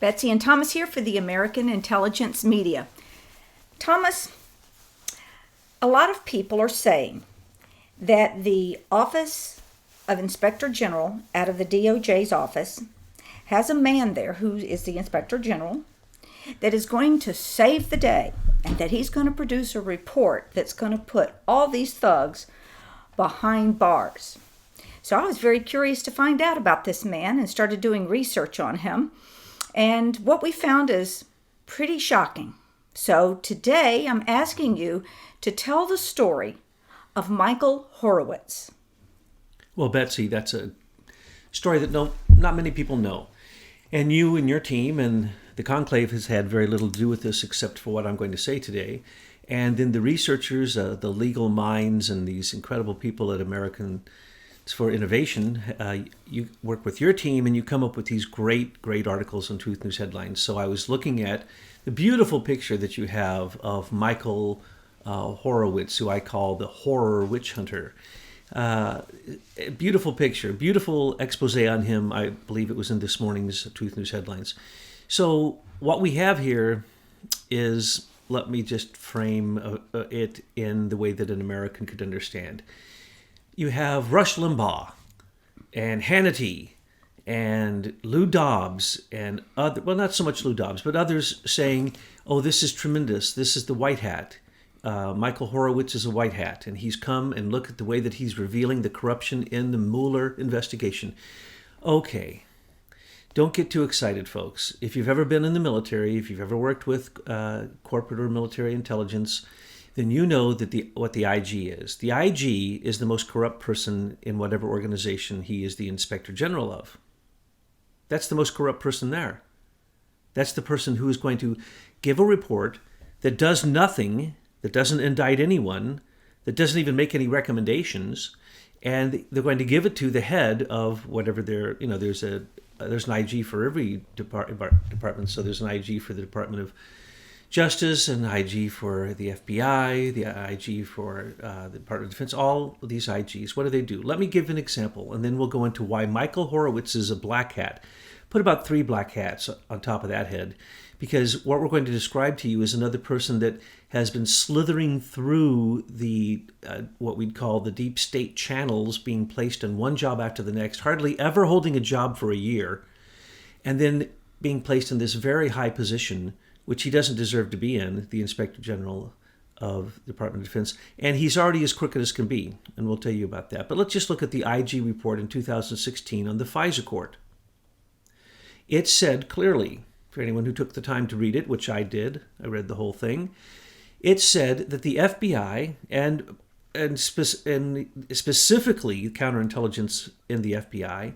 Betsy and Thomas here for the American Intelligence Media. Thomas, a lot of people are saying that the Office of Inspector General out of the DOJ's office has a man there who is the Inspector General that is going to save the day, and that he's going to produce a report that's going to put all these thugs behind bars. So I was very curious to find out about this man and started doing research on him. And what we found is pretty shocking. So today I'm asking you to tell the story of Michael Horowitz. Well, Betsy, that's a story that not many people know. And you and your team and the conclave has had very little to do with this except for what I'm going to say today. And then the researchers, the legal minds, and these incredible people at Americans for Innovation, you work with your team and you come up with these great articles on Truth News Headlines. So I was looking at the beautiful picture that you have of Michael Horowitz, who I call the horror witch hunter. Beautiful picture, beautiful expose on him. I believe it was in this morning's Truth News Headlines. So what we have here is, let me just frame it in the way that an American could understand. You have Rush Limbaugh and Hannity and Lou Dobbs and other, well, not so much Lou Dobbs, but others saying, oh, this is tremendous. This is the white hat. Michael Horowitz is a white hat, and he's come and look at the way that he's revealing the corruption in the Mueller investigation. Okay, don't get too excited, folks. If you've ever been in the military, if you've ever worked with corporate or military intelligence, then you know that what the IG is. The IG is the most corrupt person in whatever organization he is the Inspector General of. That's the most corrupt person there. That's the person who is going to give a report that does nothing, that doesn't indict anyone, that doesn't even make any recommendations, and they're going to give it to the head of whatever there's an IG for every department. So there's an IG for the Department of Justice, an IG for the FBI, the IG for the Department of Defense, all of these IGs. What do? Let me give an example, and then we'll go into why Michael Horowitz is a black hat. Put about 3 black hats on top of that head, because what we're going to describe to you is another person that has been slithering through the what we'd call the deep state channels, being placed in one job after the next, hardly ever holding a job for a year, and then being placed in this very high position, which he doesn't deserve to be in, the Inspector General of the Department of Defense. And he's already as crooked as can be, and we'll tell you about that. But let's just look at the IG report in 2016 on the FISA court. It said clearly, for anyone who took the time to read it, which I did, I read the whole thing, it said that the FBI and specifically counterintelligence in the FBI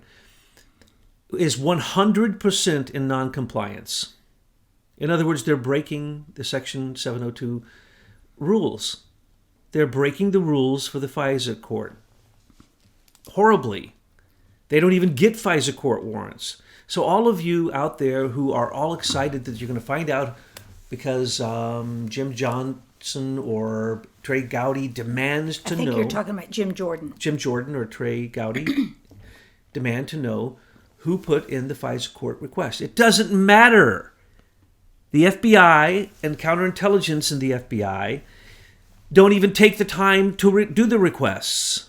is 100% in noncompliance. In other words, they're breaking the Section 702 rules. They're breaking the rules for the FISA court. Horribly. They don't even get FISA court warrants. So all of you out there who are all excited that you're going to find out because Jim Johnson or Trey Gowdy demands to know... I think you're talking about Jim Jordan. Jim Jordan or Trey Gowdy demand to know who put in the FISA court request. It doesn't matter. The FBI and counterintelligence in the FBI don't even take the time to do the requests.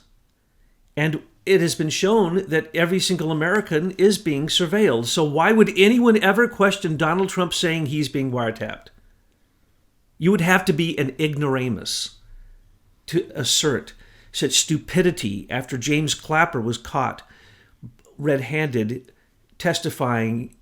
And it has been shown that every single American is being surveilled. So why would anyone ever question Donald Trump saying he's being wiretapped? You would have to be an ignoramus to assert such stupidity after James Clapper was caught red-handed testifying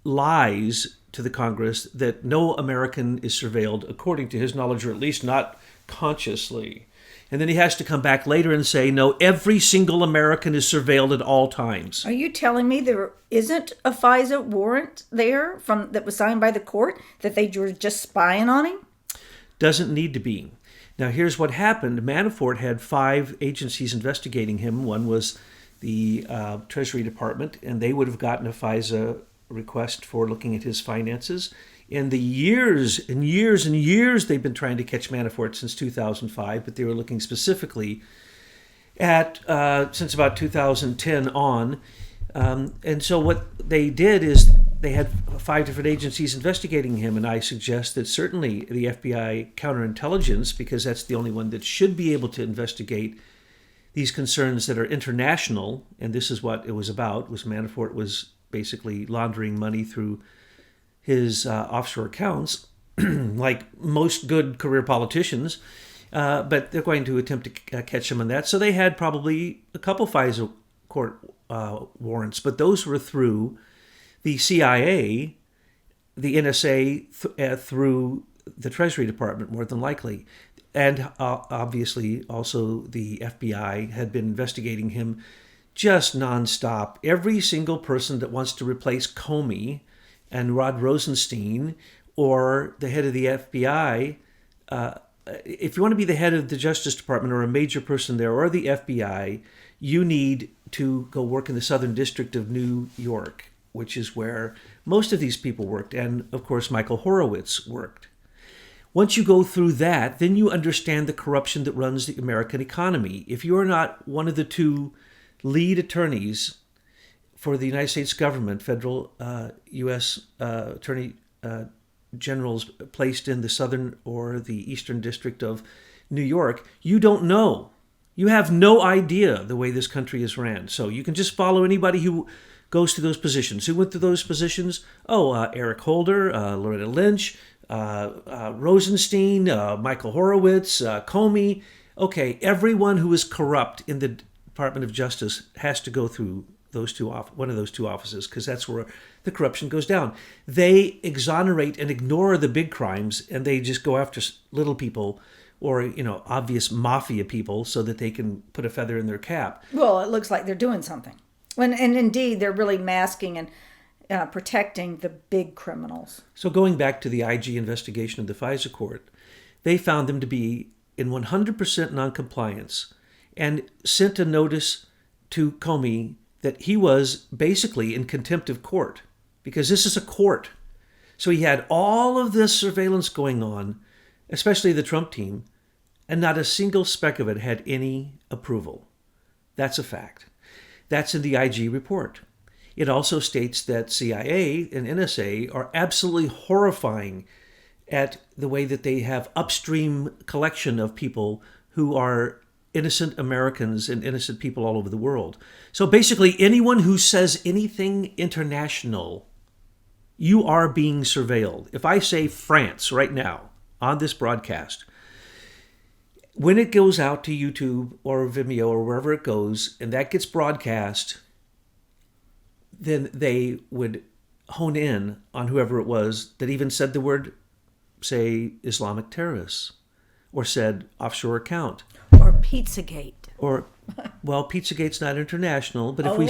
lies to the Congress that no American is surveilled according to his knowledge, or at least not consciously. And then he has to come back later and say, no, every single American is surveilled at all times. Are you telling me there isn't a FISA warrant there that was signed by the court, that they were just spying on him? Doesn't need to be. Now, here's what happened. Manafort had 5 agencies investigating him. One was the Treasury Department, and they would have gotten a FISA request for looking at his finances. In the years and years and years they've been trying to catch Manafort since 2005, but they were looking specifically at since about 2010 on. And so what they did is they had 5 different agencies investigating him, and I suggest that certainly the FBI counterintelligence, because that's the only one that should be able to investigate these concerns that are international, and this is what it was about, was Manafort was basically laundering money through his offshore accounts, like most good career politicians, but they're going to attempt to catch him on that. So they had probably a couple FISA court warrants, but those were through the CIA, the NSA, through the Treasury Department, more than likely. And obviously also the FBI had been investigating him just nonstop. Every single person that wants to replace Comey and Rod Rosenstein or the head of the FBI, if you want to be the head of the Justice Department or a major person there or the FBI, you need to go work in the Southern District of New York, which is where most of these people worked. And of course, Michael Horowitz worked. Once you go through that, then you understand the corruption that runs the American economy. If you're not one of the 2 lead attorneys for the United States government, federal U.S. attorney generals placed in the Southern or the Eastern District of New York, you don't know. You have no idea the way this country is ran. So you can just follow anybody who goes to those positions. Who went to those positions? Eric Holder, Loretta Lynch, Rosenstein, Michael Horowitz, Comey. Okay, everyone who is corrupt in the Department of Justice has to go through one of those 2 offices, because that's where the corruption goes down. They exonerate and ignore the big crimes, and they just go after little people or obvious mafia people so that they can put a feather in their cap. Well, it looks like they're doing something. And indeed, they're really masking and protecting the big criminals. So going back to the IG investigation of the FISA court, they found them to be in 100% noncompliance and sent a notice to Comey that he was basically in contempt of court, because this is a court. So he had all of this surveillance going on, especially the Trump team, and not a single speck of it had any approval. That's a fact. That's in the IG report. It also states that CIA and NSA are absolutely horrifying at the way that they have upstream collection of people who are innocent Americans and innocent people all over the world. So basically, anyone who says anything international, you are being surveilled. If I say France right now on this broadcast, when it goes out to YouTube or Vimeo or wherever it goes, and that gets broadcast, then they would hone in on whoever it was that even said the word, say, Islamic terrorists, or said offshore account. Or Pizzagate. Or, well, Pizzagate's not international, but if we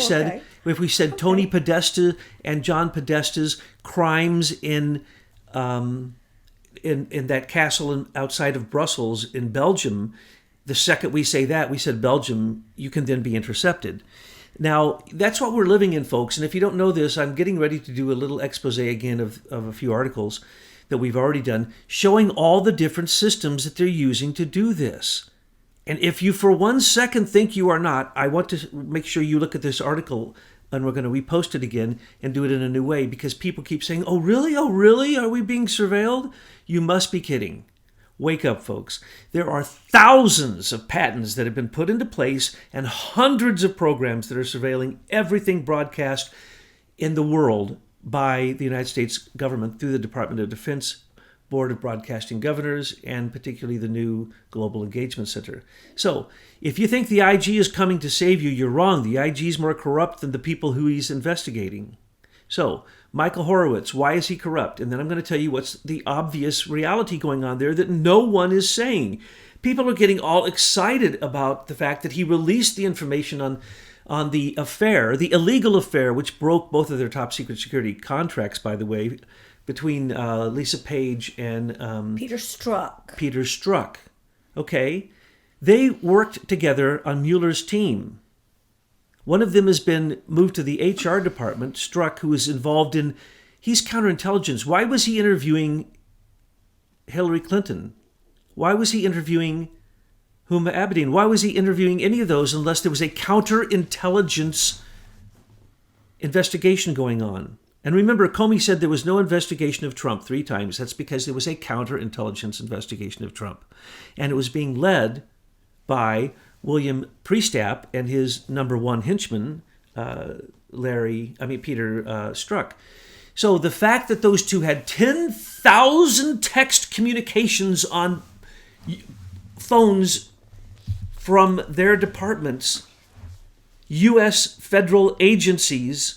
said Tony Podesta and John Podesta's crimes in that castle outside of Brussels in Belgium, the second we say that, we said Belgium, you can then be intercepted. Now, that's what we're living in, folks. And if you don't know this, I'm getting ready to do a little expose again of a few articles that we've already done, showing all the different systems that they're using to do this. And if you for 1 second think you are not, I want to make sure you look at this article, and we're going to repost it again and do it in a new way, because people keep saying, oh, really? Oh, really? Are we being surveilled? You must be kidding. Wake up, folks. There are thousands of patents that have been put into place and hundreds of programs that are surveilling everything broadcast in the world by the United States government through the Department of Defense, Board of Broadcasting Governors, and particularly the new Global Engagement Center. So, if you think the IG is coming to save you, you're wrong. The IG is more corrupt than the people who he's investigating. So, Michael Horowitz, why is he corrupt? And then I'm going to tell you what's the obvious reality going on there that no one is saying. People are getting all excited about the fact that he released the information on the affair, the illegal affair, which broke both of their top secret security contracts, by the way, between Lisa Page and Peter Strzok. Peter Strzok. Okay? They worked together on Mueller's team. One of them has been moved to the HR department, Strzok, who is involved in, he's counterintelligence. Why was he interviewing Hillary Clinton? Why was he interviewing Huma Abedin? Why was he interviewing any of those unless there was a counterintelligence investigation going on? And remember, Comey said there was no investigation of Trump 3 times. That's because there was a counterintelligence investigation of Trump. And it was being led by William Priestap and his number one henchman, Peter Strzok. So the fact that those two had 10,000 text communications on phones from their departments, U.S. federal agencies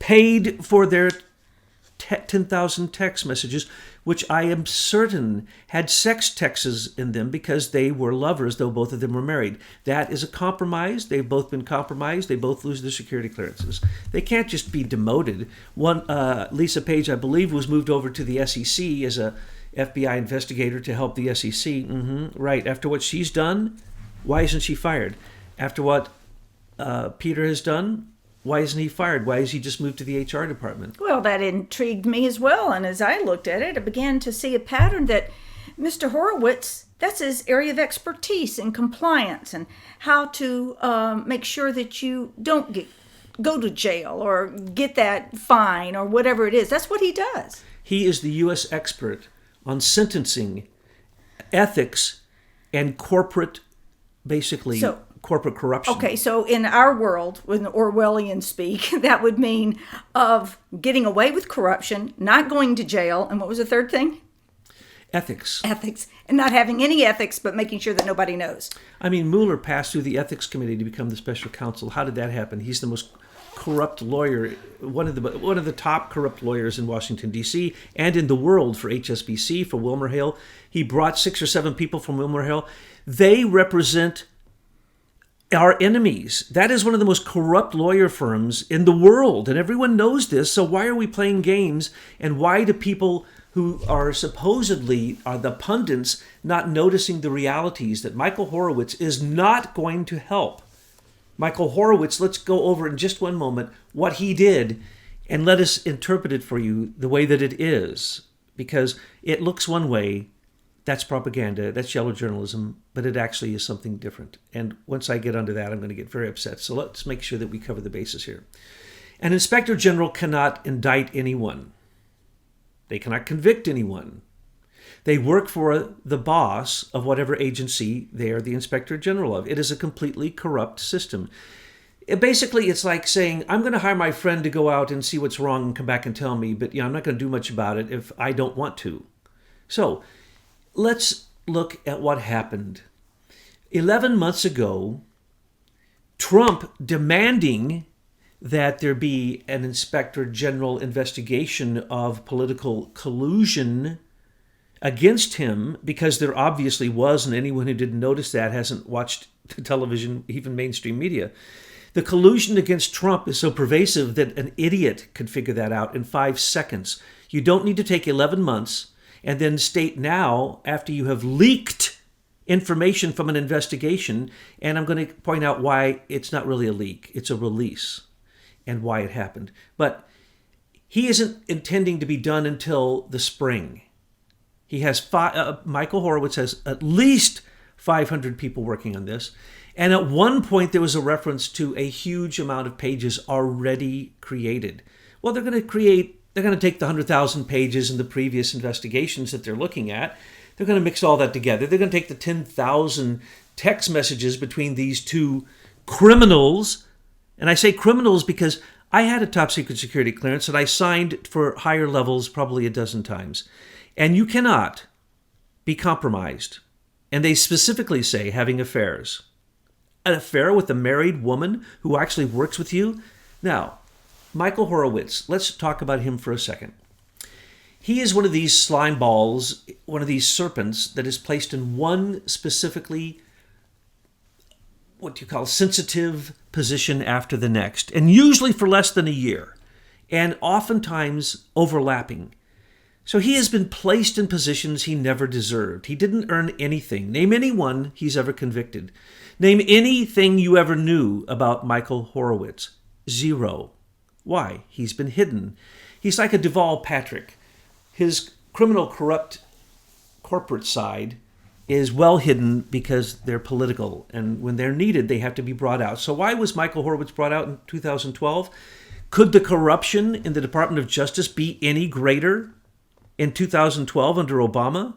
paid for their 10,000 text messages, which I am certain had sex texts in them because they were lovers, though both of them were married. That is a compromise. They've both been compromised. They both lose their security clearances. They can't just be demoted. One, Lisa Page, I believe, was moved over to the SEC as a FBI investigator to help the SEC. Right. After what she's done, why isn't she fired? After what Peter has done, why isn't he fired? Why is he just moved to the HR department? Well, that intrigued me as well. And as I looked at it, I began to see a pattern that Mr. Horowitz, that's his area of expertise in compliance and how to make sure that you don't go to jail or get that fine or whatever it is. That's what he does. He is the U.S. expert on sentencing, ethics, and corporate, basically, corporate corruption. Okay, so in our world, with Orwellian speak, that would mean of getting away with corruption, not going to jail, and what was the third thing? Ethics. Ethics. And not having any ethics, but making sure that nobody knows. I mean, Mueller passed through the ethics committee to become the special counsel. How did that happen? He's the most corrupt lawyer, one of the top corrupt lawyers in Washington, D.C., and in the world for HSBC, for WilmerHale. He brought 6 or 7 people from WilmerHale. They represent our enemies. That is one of the most corrupt lawyer firms in the world, and everyone knows this. So why are we playing games? And why do people who are supposedly are the pundits not noticing the realities that Michael Horowitz is not going to help? Michael Horowitz, let's go over in just one moment what he did, and let us interpret it for you the way that it is, because it looks one way. That's propaganda, that's yellow journalism, but it actually is something different. And once I get onto that, I'm going to get very upset. So let's make sure that we cover the bases here. An inspector general cannot indict anyone. They cannot convict anyone. They work for the boss of whatever agency they are the inspector general of. It is a completely corrupt system. Basically, it's like saying, I'm going to hire my friend to go out and see what's wrong and come back and tell me, but I'm not going to do much about it if I don't want to. So, let's look at what happened. 11 months ago, Trump demanding that there be an inspector general investigation of political collusion against him, because there obviously was, and anyone who didn't notice that hasn't watched the television, even mainstream media. The collusion against Trump is so pervasive that an idiot could figure that out in 5 seconds. You don't need to take 11 months and then state now, after you have leaked information from an investigation, and I'm going to point out why it's not really a leak, it's a release, and why it happened. But he isn't intending to be done until the spring. He has Michael Horowitz has at least 500 people working on this. And at one point, there was a reference to a huge amount of pages already created. Well, they're going to take the 100,000 pages in the previous investigations that they're looking at. They're going to mix all that together. They're going to take the 10,000 text messages between these two criminals. And I say criminals because I had a top secret security clearance and I signed for higher levels probably a dozen times. And you cannot be compromised. And they specifically say having affairs. An affair with a married woman who actually works with you? Now, Michael Horowitz, let's talk about him for a second. He is one of these slime balls, one of these serpents that is placed in one specifically, what you call sensitive position after the next, and usually for less than a year, and oftentimes overlapping. So he has been placed in positions he never deserved. He didn't earn anything. Name anyone he's ever convicted. Name anything you ever knew about Michael Horowitz. 0. Why? He's been hidden. He's like a Duval Patrick. His criminal, corrupt corporate side is well hidden because they're political. And when they're needed, they have to be brought out. So why was Michael Horowitz brought out in 2012? Could the corruption in the Department of Justice be any greater in 2012 under Obama?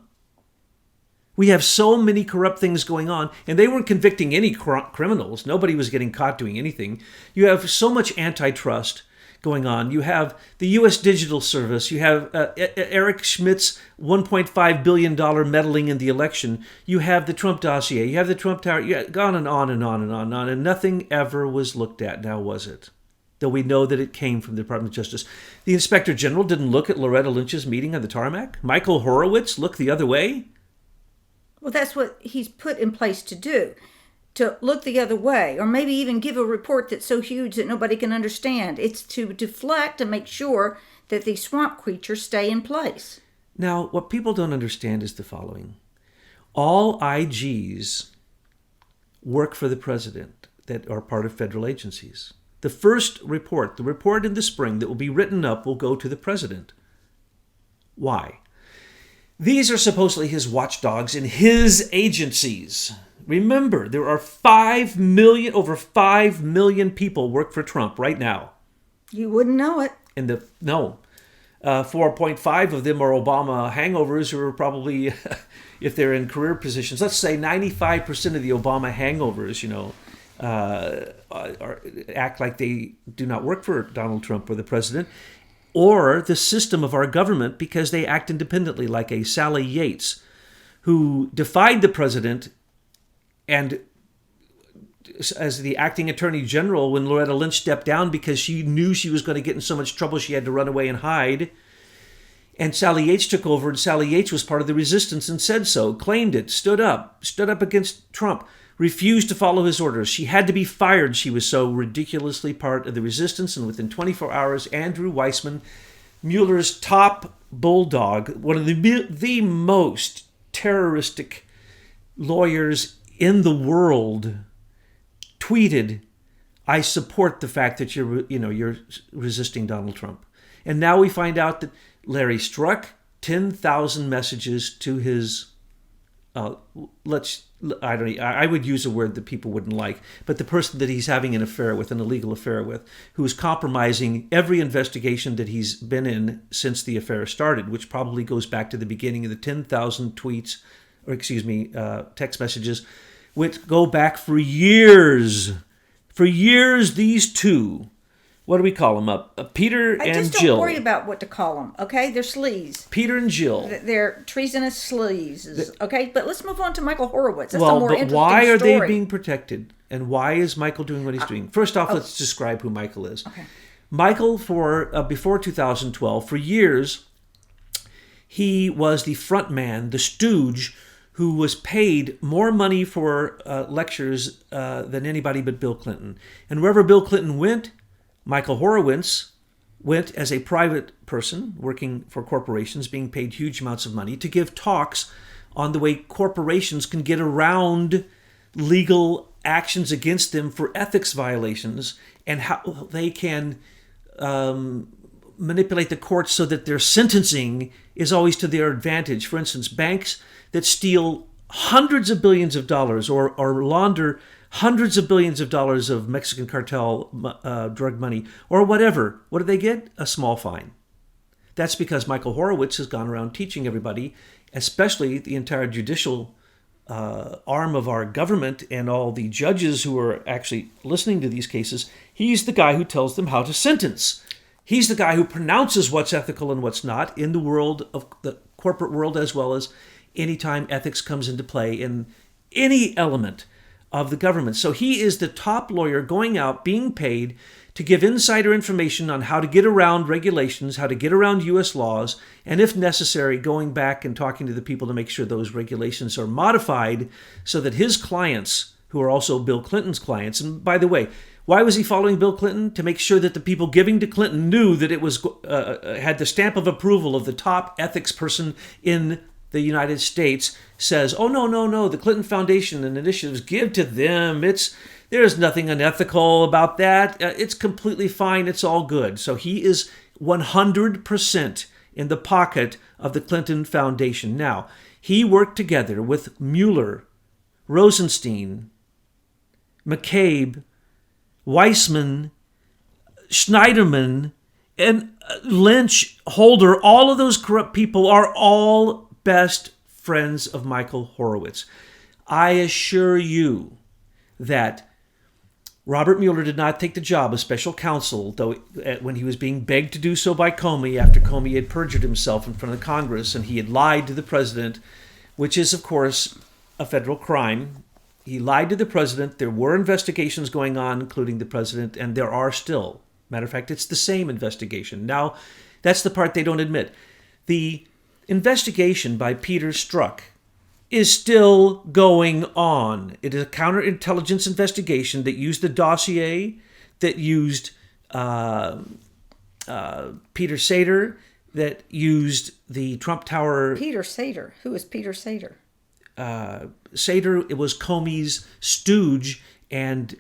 We have so many corrupt things going on, and they weren't convicting any criminals. Nobody was getting caught doing anything. You have so much antitrust going on. You have the U.S. Digital Service. You have Eric Schmidt's $1.5 billion meddling in the election. You have the Trump dossier. You have the Trump Tower. Gone and on and on and on and on, and nothing ever was looked at, now was it? Though we know that it came from the Department of Justice. The Inspector General didn't look at Loretta Lynch's meeting on the tarmac. Michael Horowitz looked the other way. Well, that's what he's put in place to do, to look the other way, or maybe even give a report that's so huge that nobody can understand. It's to deflect and make sure that these swamp creatures stay in place. Now, what people don't understand is the following. All IGs work for the president that are part of federal agencies. The first report, the report in the spring that will be written up, will go to the president. Why? These are supposedly his watchdogs in his agencies. Remember, there are over 5 million people work for Trump right now. You wouldn't know it. 4.5 of them are Obama hangovers who are probably, if they're in career positions, let's say 95% of the Obama hangovers, act like they do not work for Donald Trump or the president, or the system of our government, because they act independently, like a Sally Yates, who defied the president and as the acting attorney general when Loretta Lynch stepped down because she knew she was going to get in so much trouble she had to run away and hide. And Sally Yates took over, and Sally Yates was part of the resistance and said so, claimed it, stood up against Trump, refused to follow his orders. She had to be fired. She was so ridiculously part of the resistance. And within 24 hours, Andrew Weissman, Mueller's top bulldog, one of the most terroristic lawyers in the world, tweeted, "I support the fact that you're resisting Donald Trump." And now we find out that Larry struck 10,000 messages to his I would use a word that people wouldn't like, but the person that he's having an illegal affair with, who is compromising every investigation that he's been in since the affair started, which probably goes back to the beginning of the 10,000 text messages, which go back for years. For years, these two, what do we call them? Peter and Jill. I just don't worry about what to call them, okay? They're sleaze. Peter and Jill. They're treasonous sleaze, okay? But let's move on to Michael Horowitz. That's a more interesting story. Why are they being protected? And why is Michael doing what he's doing? First off, let's describe who Michael is. Okay. Michael, before 2012, for years, he was the front man, the stooge, who was paid more money for lectures than anybody but Bill Clinton. And wherever Bill Clinton went, Michael Horowitz went as a private person working for corporations, being paid huge amounts of money to give talks on the way corporations can get around legal actions against them for ethics violations and how they can manipulate the courts so that their sentencing is always to their advantage. For instance, banks that steal hundreds of billions of dollars or launder hundreds of billions of dollars of Mexican cartel drug money or whatever, what do they get? A small fine. That's because Michael Horowitz has gone around teaching everybody, especially the entire judicial arm of our government and all the judges who are actually listening to these cases. He's the guy who tells them how to sentence. He's the guy who pronounces what's ethical and what's not in the world of the corporate world, as well as anytime ethics comes into play in any element of the government. So he is the top lawyer going out, being paid to give insider information on how to get around regulations, how to get around U.S. laws, and if necessary, going back and talking to the people to make sure those regulations are modified so that his clients, who are also Bill Clinton's clients, and by the way, why was he following Bill Clinton? To make sure that the people giving to Clinton knew that it was had the stamp of approval of the top ethics person in the United States says, oh, no, the Clinton Foundation and initiatives, give to them. There's nothing unethical about that. It's completely fine. It's all good. So he is 100% in the pocket of the Clinton Foundation. Now, he worked together with Mueller, Rosenstein, McCabe, Weissman, Schneiderman and Lynch, Holder, all of those corrupt people are all best friends of Michael Horowitz. I assure you that Robert Mueller did not take the job of special counsel, though when he was being begged to do so by Comey after Comey had perjured himself in front of Congress and he had lied to the president, which is, of course, a federal crime. He lied to the president. There were investigations going on, including the president, and there are still. Matter of fact, it's the same investigation. Now, that's the part they don't admit. The investigation by Peter Strzok is still going on. It is a counterintelligence investigation that used the dossier, that used Peter Sater, that used the Trump Tower. Peter Sater. Who is Peter Sater? Sater, it was Comey's stooge and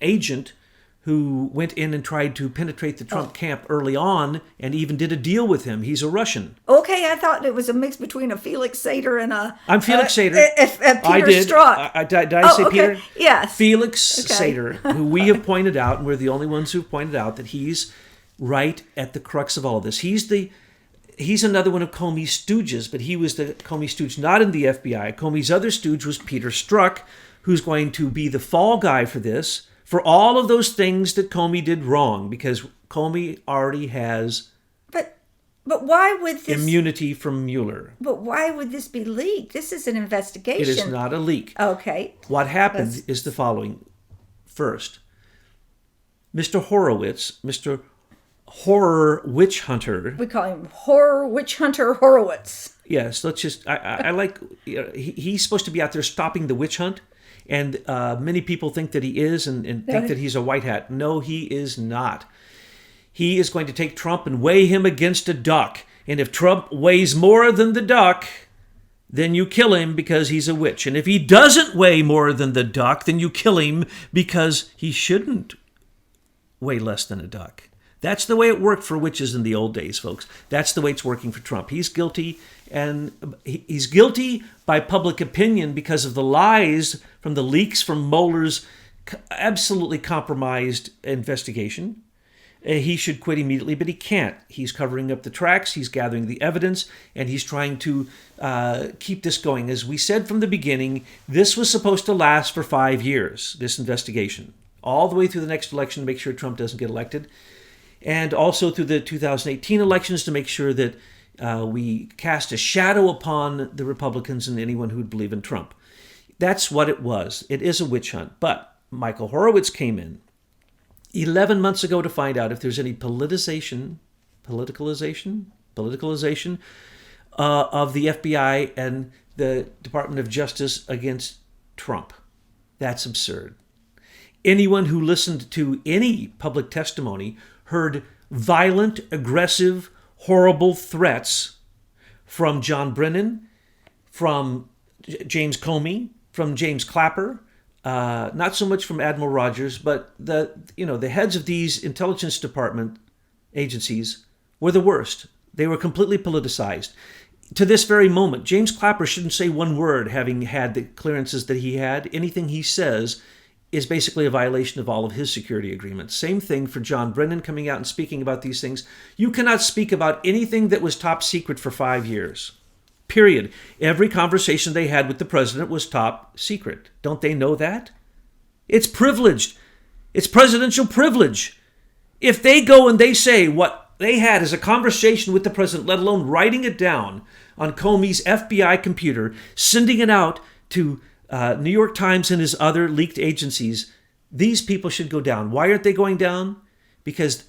agent who went in and tried to penetrate the Trump camp early on and even did a deal with him. He's a Russian. Okay, I thought it was a mix between a Felix Sater and a... I'm Felix Sater. Peter Strzok. Did I say okay. Peter? Yes. Felix Sater, who we have pointed out, and we're the only ones who've pointed out that he's right at the crux of all of this. He's another one of Comey's stooges, but he was the Comey stooge not in the FBI. Comey's other stooge was Peter Strzok, who's going to be the fall guy for this, for all of those things that Comey did wrong, because Comey already has but why would this immunity from Mueller. But why would this be leaked? This is an investigation. It is not a leak. Okay. What happened is the following. First, Mr. Horowitz, Mr. Horror Witch Hunter. We call him Horror Witch Hunter Horowitz. Yes, let's just, I like, he's supposed to be out there stopping the witch hunt. And many people think that he is and think that he's a white hat. No, he is not. He is going to take Trump and weigh him against a duck. And if Trump weighs more than the duck, then you kill him because he's a witch. And if he doesn't weigh more than the duck, then you kill him because he shouldn't weigh less than a duck. That's the way it worked for witches in the old days, folks. That's the way it's working for Trump. He's guilty, and he's guilty by public opinion because of the lies from the leaks from Mueller's absolutely compromised investigation. He should quit immediately, but he can't. He's covering up the tracks, he's gathering the evidence, and he's trying to keep this going. As we said from the beginning, this was supposed to last for 5 years, this investigation, all the way through the next election to make sure Trump doesn't get elected. And also through the 2018 elections to make sure that we cast a shadow upon the Republicans and anyone who would believe in Trump. That's what it was. It is a witch hunt. But Michael Horowitz came in 11 months ago to find out if there's any politicalization of the FBI and the Department of Justice against Trump. That's absurd. Anyone who listened to any public testimony heard violent, aggressive, horrible threats from John Brennan, from James Comey, from James Clapper, not so much from Admiral Rogers, but the heads of these intelligence department agencies were the worst. They were completely politicized. To this very moment, James Clapper shouldn't say one word, having had the clearances that he had. Anything he says is basically a violation of all of his security agreements. Same thing for John Brennan coming out and speaking about these things. You cannot speak about anything that was top secret for 5 years. Period. Every conversation they had with the president was top secret. Don't they know that? It's privileged. It's presidential privilege. If they go and they say what they had as a conversation with the president, let alone writing it down on Comey's FBI computer, sending it out to New York Times and his other leaked agencies, these people should go down. Why aren't they going down? Because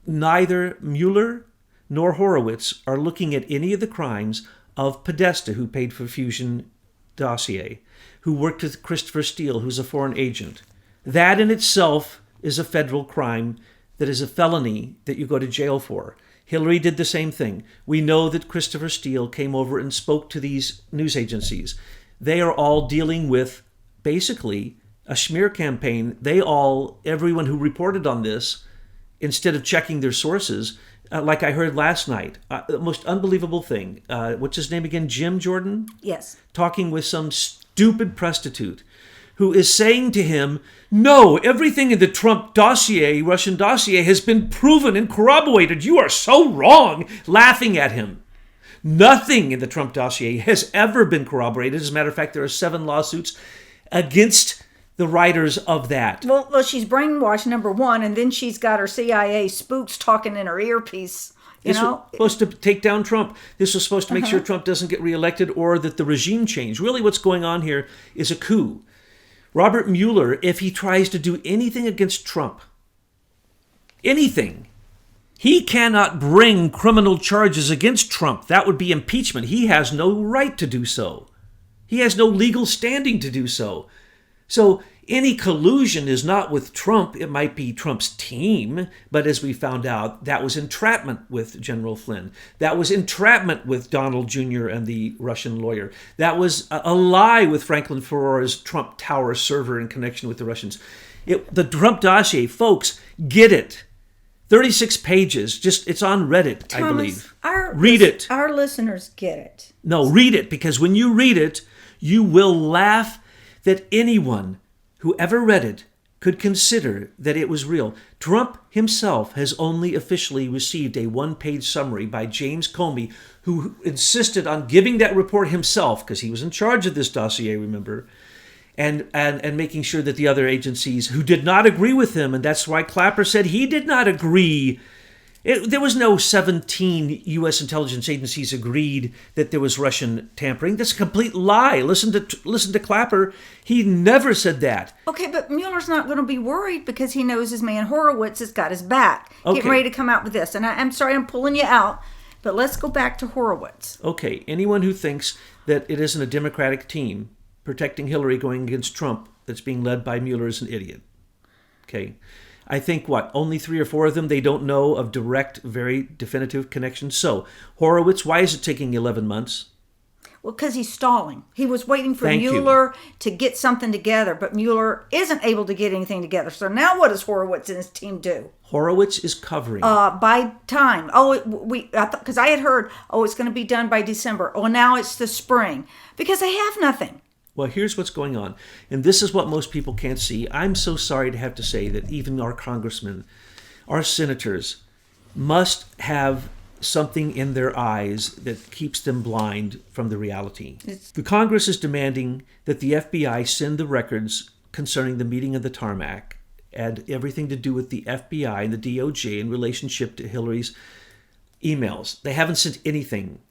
neither Mueller nor Horowitz are looking at any of the crimes of Podesta, who paid for Fusion dossier, who worked with Christopher Steele, who's a foreign agent. That in itself is a federal crime that is a felony that you go to jail for. Hillary did the same thing. We know that Christopher Steele came over and spoke to these news agencies. They are all dealing with basically a smear campaign. Everyone who reported on this, instead of checking their sources, like I heard last night, the most unbelievable thing. What's his name again? Jim Jordan? Yes. Talking with some stupid prostitute who is saying to him, no, everything in the Trump dossier, Russian dossier, has been proven and corroborated. You are so wrong, laughing at him. Nothing in the Trump dossier has ever been corroborated. As a matter of fact, there are 7 lawsuits against the writers of that. Well, she's brainwashed, number one, and then she's got her CIA spooks talking in her earpiece. This was supposed to take down Trump. This was supposed to make sure Trump doesn't get reelected or that the regime change. Really what's going on here is a coup. Robert Mueller, if he tries to do anything against Trump, anything, he cannot bring criminal charges against Trump. That would be impeachment. He has no right to do so. He has no legal standing to do so. So any collusion is not with Trump. It might be Trump's team, but as we found out, that was entrapment with General Flynn. That was entrapment with Donald Jr. and the Russian lawyer. That was a lie with Franklin Ferrora's Trump Tower server in connection with the Russians. The Trump dossier, folks, get it. 36 pages. It's on Reddit, Thomas, I believe. Read it. Our listeners get it. No, read it, because when you read it, you will laugh that anyone who ever read it could consider that it was real. Trump himself has only officially received a 1-page summary by James Comey, who insisted on giving that report himself, because he was in charge of this dossier, remember, and making sure that the other agencies who did not agree with him, and that's why Clapper said he did not agree. There was no 17 U.S. intelligence agencies agreed that there was Russian tampering. That's a complete lie. Listen to Clapper. He never said that. Okay, but Mueller's not going to be worried because he knows his man Horowitz has got his back. Okay. Getting ready to come out with this. And I'm sorry I'm pulling you out, but let's go back to Horowitz. Okay, anyone who thinks that it isn't a Democratic team protecting Hillary going against Trump that's being led by Mueller is an idiot. Okay. I think, only 3 or 4 of them, they don't know of direct, very definitive connections. So, Horowitz, why is it taking 11 months? Well, because he's stalling. He was waiting for Mueller to get something together, but Mueller isn't able to get anything together. So now what does Horowitz and his team do? Horowitz is covering. By time. Because I had heard, it's going to be done by December. Oh, now it's the spring. Because they have nothing. Well, here's what's going on. And this is what most people can't see. I'm so sorry to have to say that even our congressmen, our senators, must have something in their eyes that keeps them blind from the reality. The Congress is demanding that the FBI send the records concerning the meeting of the tarmac and everything to do with the FBI and the DOJ in relationship to Hillary's emails. They haven't sent anything.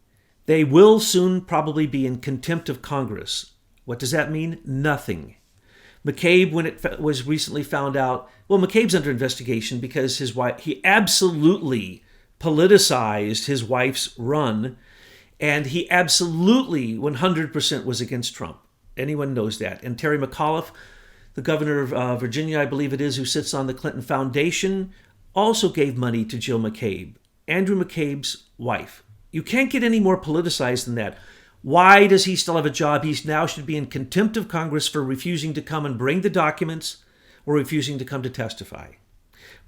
They will soon probably be in contempt of Congress. What does that mean? Nothing. McCabe, when it was recently found out, McCabe's under investigation because his wife, he absolutely politicized his wife's run, and he absolutely 100% was against Trump. Anyone knows that. And Terry McAuliffe, the governor of Virginia, I believe it is, who sits on the Clinton Foundation, also gave money to Jill McCabe, Andrew McCabe's wife. You can't get any more politicized than that. Why does he still have a job? He now should be in contempt of Congress for refusing to come and bring the documents or refusing to come to testify.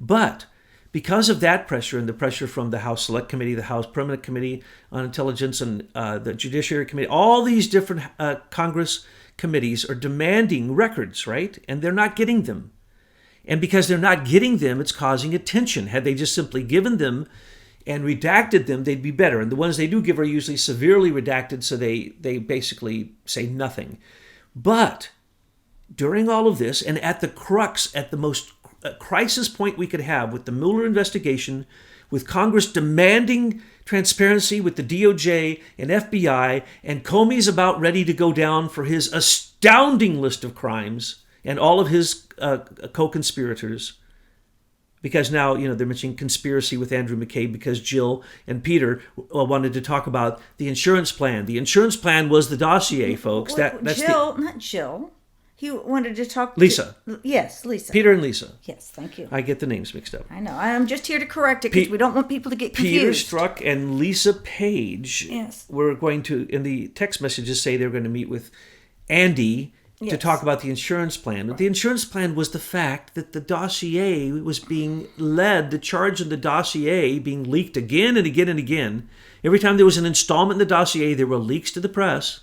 But because of that pressure and the pressure from the House Select Committee, the House Permanent Committee on Intelligence, and the Judiciary Committee, all these different Congress committees are demanding records, right? And they're not getting them. And because they're not getting them, it's causing a tension. Had they just simply given them and redacted them, they'd be better. And the ones they do give are usually severely redacted, so they basically say nothing. But during all of this, and at the crux, at the most crisis point we could have with the Mueller investigation, with Congress demanding transparency with the DOJ and FBI, and Comey's about ready to go down for his astounding list of crimes and all of his co-conspirators, because now, they're mentioning conspiracy with Andrew McCabe because Jill and Peter wanted to talk about the insurance plan. The insurance plan was the dossier, folks. That's not Jill. He wanted to talk Lisa. Yes, Lisa. Peter and Lisa. Yes, thank you. I get the names mixed up. I know. I'm just here to correct it because we don't want people to get confused. Peter Strzok and Lisa Page were going to, in the text messages, say they were going to meet with Andy to talk about the insurance plan. But the insurance plan was the fact that the dossier was being led, the charge of the dossier being leaked again and again and again. Every time there was an installment in the dossier, there were leaks to the press.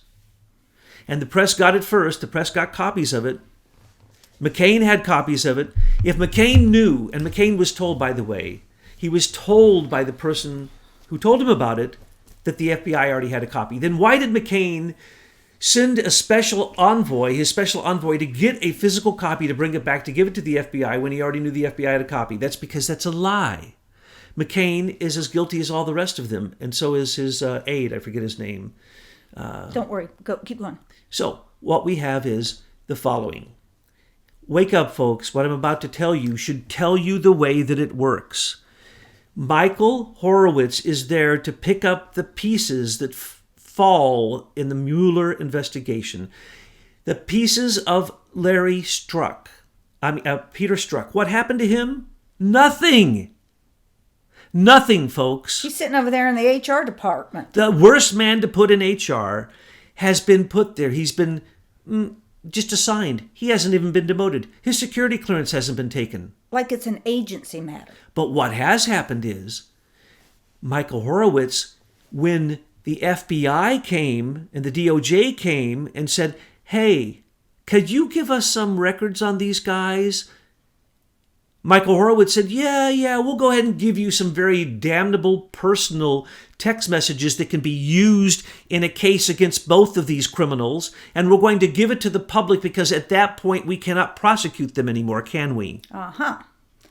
And the press got it first. The press got copies of it. McCain had copies of it. If McCain knew, and McCain was told, by the way, he was told by the person who told him about it that the FBI already had a copy, then why did McCain send a special envoy, his special envoy, to get a physical copy to bring it back to give it to the FBI when he already knew the FBI had a copy? That's because that's a lie. McCain is as guilty as all the rest of them, and so is his aide. I forget his name. Don't worry. Keep going. So what we have is the following. Wake up, folks. What I'm about to tell you should tell you the way that it works. Michael Horowitz is there to pick up the pieces that fall in the Mueller investigation. The pieces of Peter Strzok. What happened to him? Nothing. Nothing, folks. He's sitting over there in the HR department. The worst man to put in HR has been put there. He's been just assigned. He hasn't even been demoted. His security clearance hasn't been taken. Like it's an agency matter. But what has happened is Michael Horowitz, when the FBI came and the DOJ came and said, hey, could you give us some records on these guys? Michael Horowitz said, yeah, we'll go ahead and give you some very damnable personal text messages that can be used in a case against both of these criminals, and we're going to give it to the public because at that point we cannot prosecute them anymore, can we?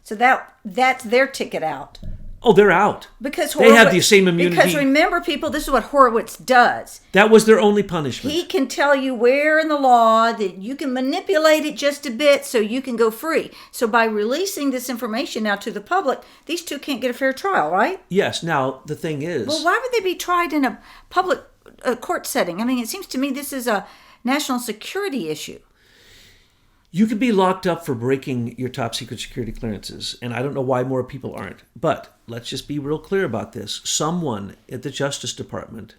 So that's their ticket out. Oh, they're out. Because they have the same immunity. Because remember, people, this is what Horowitz does. That was their only punishment. He can tell you where in the law that you can manipulate it just a bit so you can go free. So by releasing this information now to the public, these two can't get a fair trial, right? Yes. Now, the thing is... Well, why would they be tried in a public court setting? I mean, it seems to me this is a national security issue. You could be locked up for breaking your top secret security clearances, and I don't know why more people aren't. But let's just be real clear about this. Someone at the Justice Department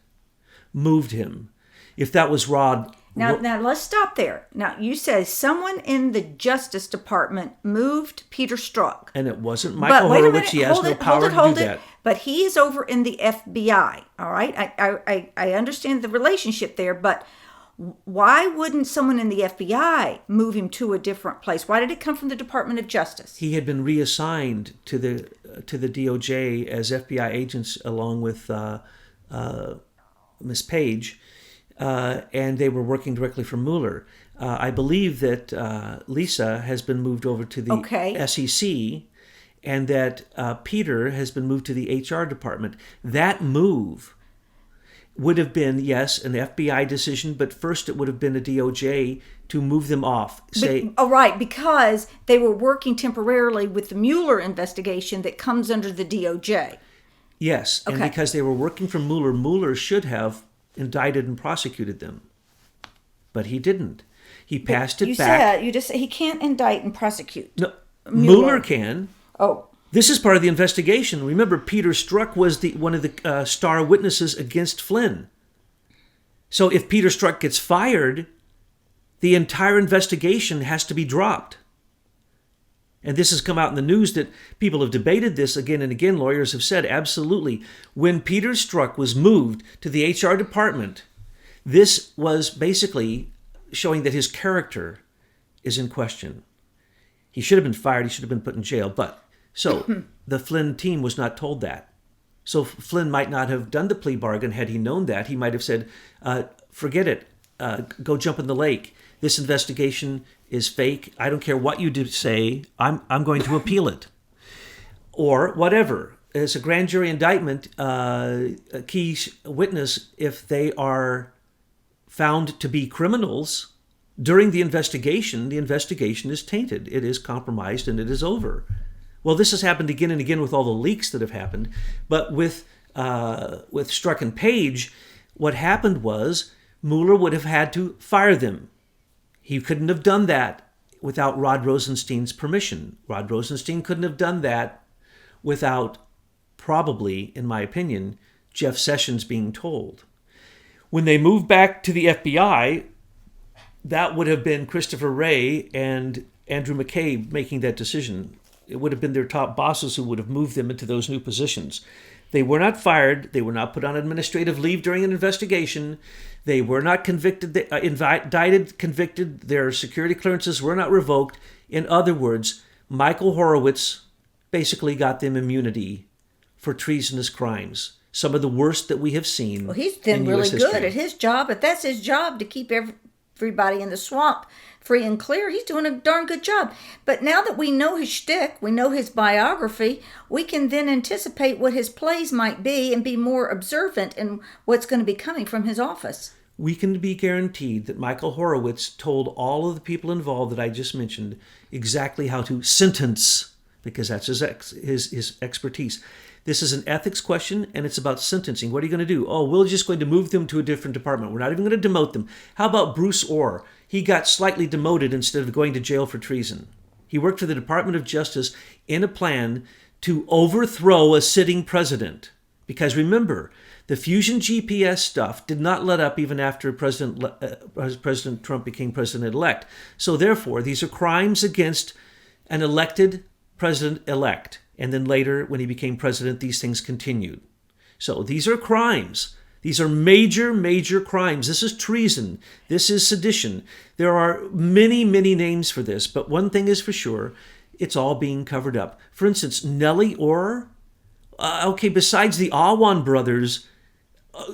moved him. If that was Rod... Now let's stop there. Now, you say someone in the Justice Department moved Peter Strzok. And it wasn't Michael Horowitz. He has no power to do that. But he is over in the FBI, all right? I understand the relationship there, but... why wouldn't someone in the FBI move him to a different place? Why did it come from the Department of Justice? He had been reassigned to the DOJ as FBI agents along with Miss Page, and they were working directly for Mueller. I believe that Lisa has been moved over to the SEC, and that Peter has been moved to the HR department. That move would have been, yes, an FBI decision, but first it would have been a DOJ to move them off. Right, because they were working temporarily with the Mueller investigation that comes under the DOJ. Yes, and because they were working for Mueller, Mueller should have indicted and prosecuted them. But he didn't. He passed it back. You just said he can't indict and prosecute. No, Mueller can. Oh. This is part of the investigation. Remember, Peter Strzok was one of the star witnesses against Flynn. So if Peter Strzok gets fired, the entire investigation has to be dropped. And this has come out in the news that people have debated this again and again. Lawyers have said, absolutely. When Peter Strzok was moved to the HR department, this was basically showing that his character is in question. He should have been fired. He should have been put in jail. So the Flynn team was not told that. So Flynn might not have done the plea bargain had he known that. He might have said, forget it. Go jump in the lake. This investigation is fake. I don't care what you say. I'm going to appeal it. Or whatever. As a grand jury indictment, a key witness, if they are found to be criminals during the investigation is tainted. It is compromised and it is over. Well, this has happened again and again with all the leaks that have happened. But with Strzok and Page, what happened was Mueller would have had to fire them. He couldn't have done that without Rod Rosenstein's permission. Rod Rosenstein couldn't have done that without, probably, in my opinion, Jeff Sessions being told. When they moved back to the FBI, that would have been Christopher Wray and Andrew McCabe making that decision. It would have been their top bosses who would have moved them into those new positions. They were not fired. They were not put on administrative leave during an investigation. They were not convicted, indicted, convicted. Their security clearances were not revoked. In other words, Michael Horowitz basically got them immunity for treasonous crimes, some of the worst that we have seen. Well, he's been really good at his job. If that's his job, to keep everybody in the swamp free and clear, he's doing a darn good job. But now that we know his shtick, we know his biography, we can then anticipate what his plays might be and be more observant in what's going to be coming from his office. We can be guaranteed that Michael Horowitz told all of the people involved that I just mentioned exactly how to sentence, because that's his expertise. This is an ethics question, and it's about sentencing. What are you going to do? Oh, we're just going to move them to a different department. We're not even going to demote them. How about Bruce Orr? He got slightly demoted instead of going to jail for treason. He worked for the Department of Justice in a plan to overthrow a sitting president. Because remember, the fusion GPS stuff did not let up even after President Trump became president-elect. So therefore, these are crimes against an elected president-elect. And then later, when he became president, these things continued. So these are crimes. These are major, major crimes. This is treason. This is sedition. There are many, many names for this, but one thing is for sure, it's all being covered up. For instance, Nellie Orr. Besides the Awan brothers,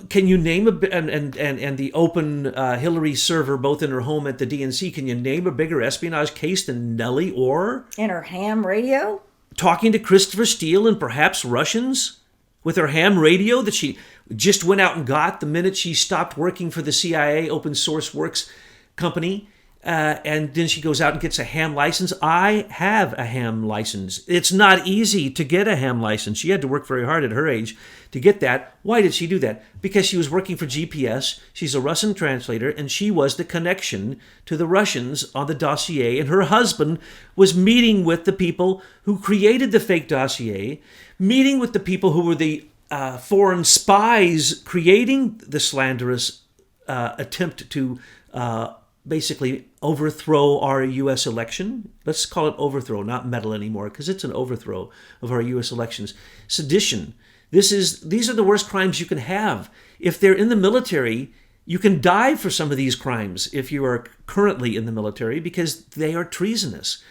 can you name and the open Hillary server both in her home at the DNC, can you name a bigger espionage case than Nellie Orr? In her ham radio? Talking to Christopher Steele and perhaps Russians with her ham radio that she just went out and got the minute she stopped working for the CIA Open Source Works company. And then she goes out and gets a ham license. I have a ham license. It's not easy to get a ham license. She had to work very hard at her age to get that. Why did she do that? Because she was working for GPS. She's a Russian translator, and she was the connection to the Russians on the dossier. And her husband was meeting with the people who created the fake dossier, meeting with the people who were the foreign spies creating the slanderous attempt to basically overthrow our U.S. election. Let's call it overthrow, not meddle anymore, because it's an overthrow of our U.S. elections. Sedition. These are the worst crimes you can have. If they're in the military, you can die for some of these crimes if you are currently in the military, because they are treasonous.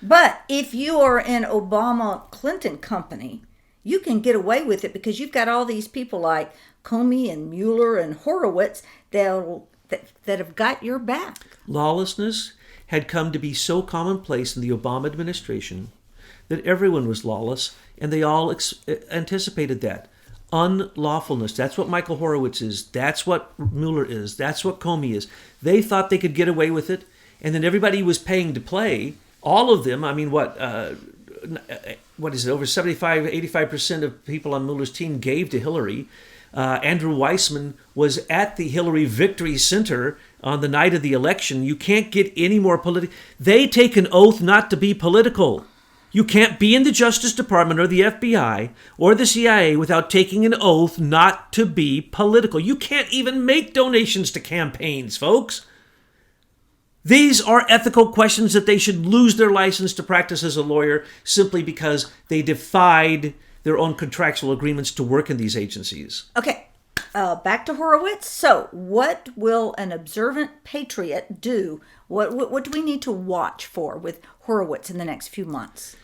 But if you are in Obama-Clinton company, you can get away with it because you've got all these people like Comey and Mueller and Horowitz that have got your back. Lawlessness had come to be so commonplace in the Obama administration that everyone was lawless, and they all anticipated that. Unlawfulness. That's what Michael Horowitz is. That's what Mueller is. That's what Comey is. They thought they could get away with it, and then everybody was paying to play. All of them, what is it, over 85% of people on Mueller's team gave to Hillary. Andrew Weissman was at the Hillary Victory Center on the night of the election. You can't get any more political. They take an oath not to be political. You can't be in the Justice Department or the FBI or the CIA without taking an oath not to be political. You can't even make donations to campaigns, folks. These are ethical questions that they should lose their license to practice as a lawyer simply because they defied their own contractual agreements to work in these agencies. Okay, back to Horowitz. So what will an observant patriot do? What do we need to watch for with Horowitz in the next few months?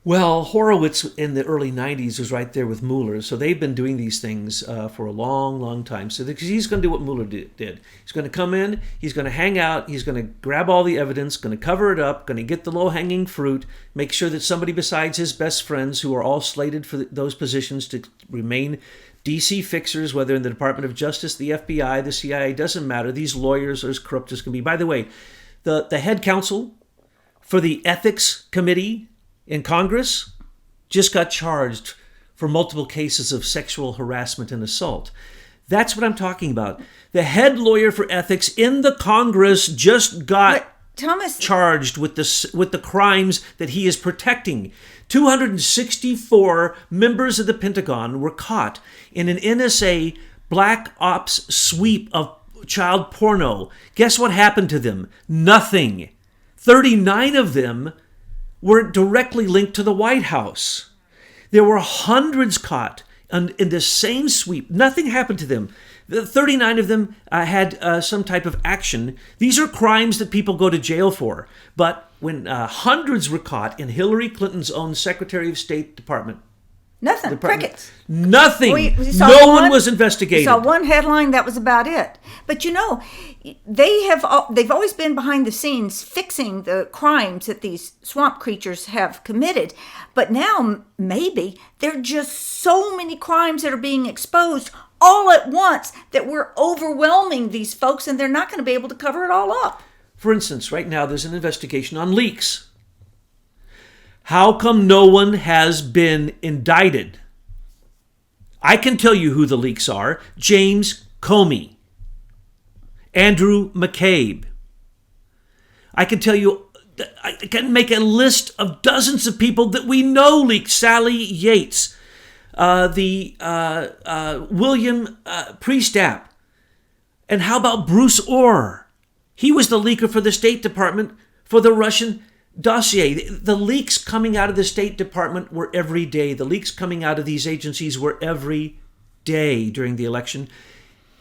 Well, Horowitz in the early 90s was right there with Mueller, so they've been doing these things for a long, long time. So he's going to do what Mueller did. He's going to come in, he's going to hang out, he's going to grab all the evidence, going to cover it up, going to get the low-hanging fruit, make sure that somebody besides his best friends, who are all slated for those positions to remain DC fixers, whether in the Department of Justice, the FBI, the CIA, doesn't matter. These lawyers are as corrupt as can be. By the way, the head counsel for the Ethics Committee in Congress just got charged for multiple cases of sexual harassment and assault. That's what I'm talking about. The head lawyer for ethics in the Congress just got charged with the crimes that he is protecting. 264 members of the Pentagon were caught in an NSA black ops sweep of child porno. Guess what happened to them? Nothing. 39 of them were directly linked to the White House. There were hundreds caught And in the same sweep, nothing happened to them. The 39 of them had some type of action. These are crimes that people go to jail for. But when hundreds were caught in Hillary Clinton's own Secretary of State department, Nothing. Crickets. Nothing. No one was investigated. You saw one headline. That was about it. But they've always been behind the scenes fixing the crimes that these swamp creatures have committed. But now maybe there are just so many crimes that are being exposed all at once that we're overwhelming these folks, and they're not going to be able to cover it all up. For instance, right now there's an investigation on leaks. How come no one has been indicted? I can tell you who the leaks are. James Comey, Andrew McCabe. I can tell you, I can make a list of dozens of people that we know leaked. Sally Yates, William Priestap. And how about Bruce Orr? He was the leaker for the State Department for the Russian dossier. The leaks coming out of the State Department were every day. The leaks coming out of these agencies were every day during the election,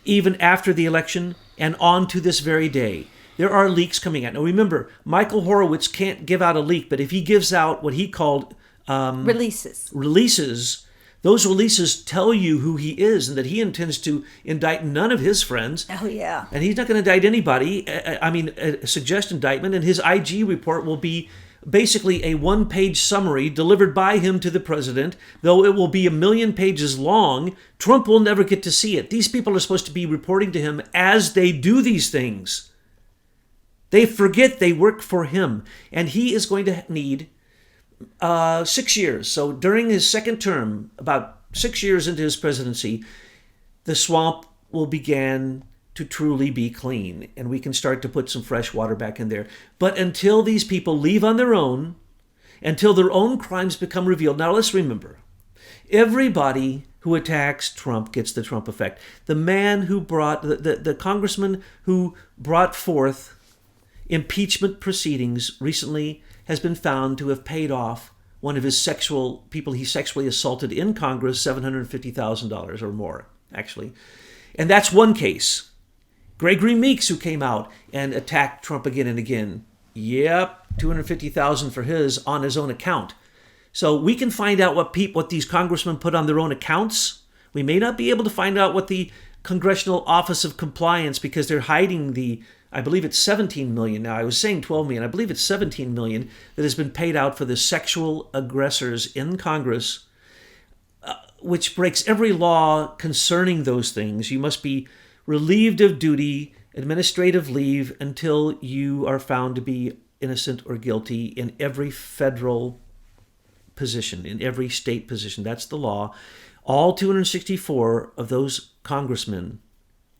even after the election, and on to this very day. There are leaks coming out. Now remember, Michael Horowitz can't give out a leak, but if he gives out what he called releases, those releases tell you who he is and that he intends to indict none of his friends. Oh, yeah. And he's not going to indict anybody. Suggest indictment, and his IG report will be basically a one-page summary delivered by him to the president. Though it will be 1 million pages long, Trump will never get to see it. These people are supposed to be reporting to him as they do these things. They forget they work for him, and he is going to need 6 years. So during his second term, about 6 years into his presidency, the swamp will begin to truly be clean, and we can start to put some fresh water back in there. But until these people leave on their own, until their own crimes become revealed. Now let's remember, everybody who attacks Trump gets the Trump effect. The man who brought, the congressman who brought forth impeachment proceedings recently has been found to have paid off one of his people he sexually assaulted in Congress $750,000 or more, actually. And that's one case. Gregory Meeks, who came out and attacked Trump again and again. Yep, $250,000 for his on his own account. So we can find out what these congressmen put on their own accounts. We may not be able to find out what the Congressional Office of Compliance, because they're hiding I believe it's 17 million now. I was saying 12 million. I believe it's 17 million that has been paid out for the sexual aggressors in Congress, which breaks every law concerning those things. You must be relieved of duty, administrative leave, until you are found to be innocent or guilty in every federal position, in every state position. That's the law. All 264 of those congressmen,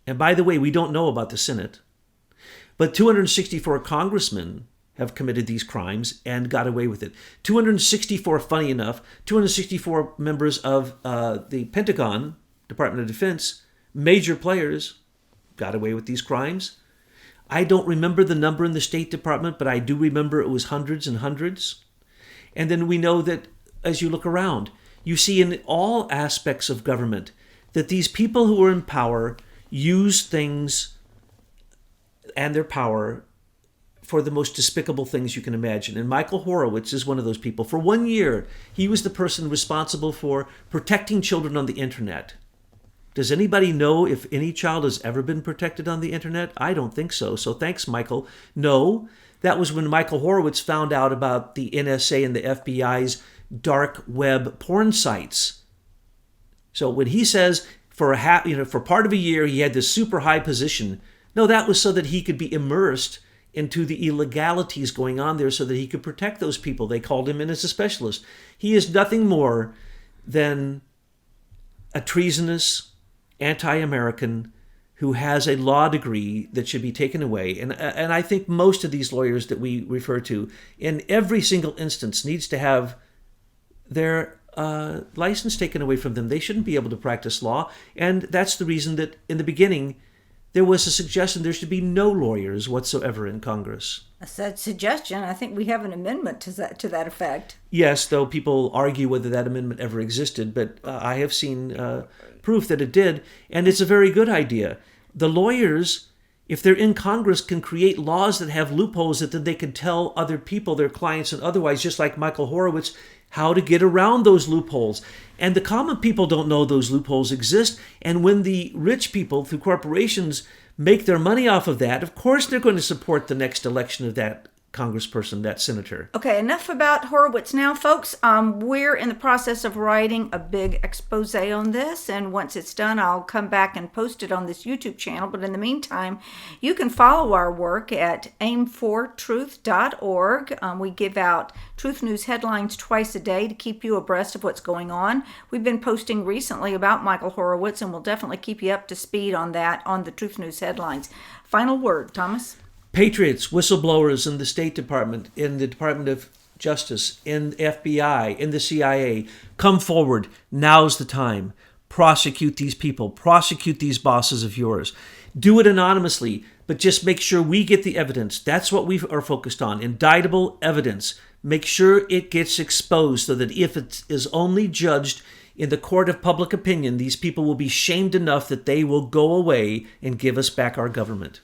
and by the way, we don't know about the Senate, but 264 congressmen have committed these crimes and got away with it. 264, funny enough, 264 members of the Pentagon, Department of Defense, major players, got away with these crimes. I don't remember the number in the State Department, but I do remember it was hundreds and hundreds. And then we know that as you look around, you see in all aspects of government that these people who are in power use things and their power for the most despicable things you can imagine. And Michael Horowitz is one of those people. For 1 year, he was the person responsible for protecting children on the internet. Does anybody know if any child has ever been protected on the internet? I don't think so. So thanks, Michael. No, that was when Michael Horowitz found out about the NSA and the FBI's dark web porn sites. So when he says for part of a year he had this super high position, no, that was so that he could be immersed into the illegalities going on there so that he could protect those people. They called him in as a specialist. He is nothing more than a treasonous anti-American who has a law degree that should be taken away. And I think most of these lawyers that we refer to, in every single instance, needs to have their license taken away from them. They shouldn't be able to practice law. And that's the reason that in the beginning, there was a suggestion there should be no lawyers whatsoever in Congress. a suggestion. I think we have an amendment to that effect. Yes, though people argue whether that amendment ever existed, but I have seen proof that it did, and it's a very good idea. The lawyers, if they're in Congress, can create laws that have loopholes that then they can tell other people, their clients and otherwise, just like Michael Horowitz, how to get around those loopholes. And the common people don't know those loopholes exist. And when the rich people, through corporations, make their money off of that, of course they're going to support the next election of that congressperson, that senator. Okay, enough about Horowitz now, folks. We're in the process of writing a big expose on this, and once it's done, I'll come back and post it on this YouTube channel. But in the meantime, you can follow our work at aimfortruth.org. We give out Truth News headlines twice a day to keep you abreast of what's going on. We've been posting recently about Michael Horowitz, and we'll definitely keep you up to speed on that on the Truth News headlines. Final word, Thomas. Patriots, whistleblowers in the State Department, in the Department of Justice, in FBI, in the CIA, come forward. Now's the time. Prosecute these people. Prosecute these bosses of yours. Do it anonymously, but just make sure we get the evidence. That's what we are focused on. Indictable evidence. Make sure it gets exposed so that if it is only judged in the court of public opinion, these people will be shamed enough that they will go away and give us back our government.